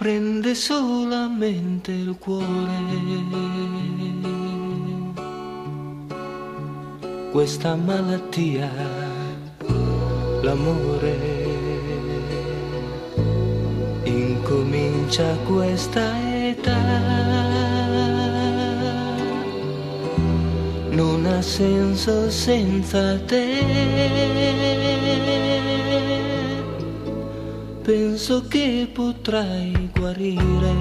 prende solamente il cuore. Questa malattia, l'amore, incomincia a questa età. Non ha senso senza te. Penso che potrai guarire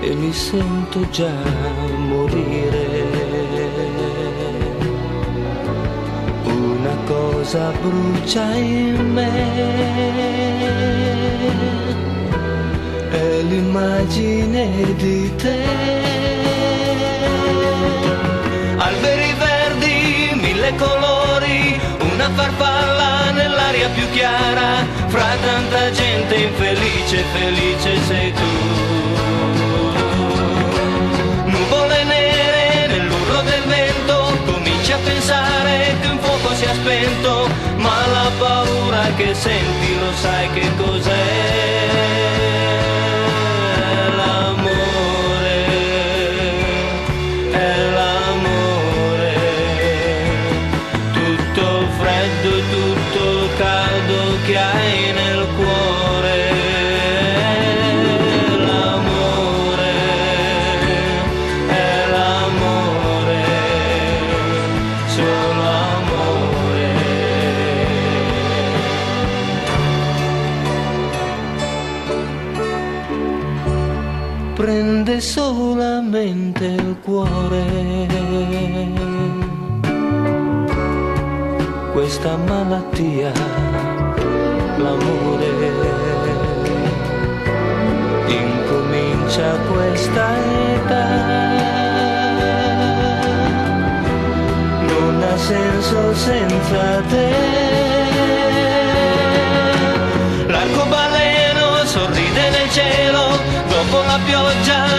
e mi sento già morire. Una cosa brucia in me, è l'immagine di te. Alberi verdi, mille colori, una farfalla nell'aria più chiara, fra tanta gente infelice, felice sei tu. Nuvole nere nell'urlo del vento, cominci a pensare che un fuoco si è spento, ma la paura che senti lo sai che cos'è? Tutto caldo che hai nel cuore, l'amore, è l'amore, solo amore. Prende solamente il cuore. Questa malattia, l'amore, incomincia a questa età. Non ha senso senza te. L'arcobaleno sorride nel cielo, dopo la pioggia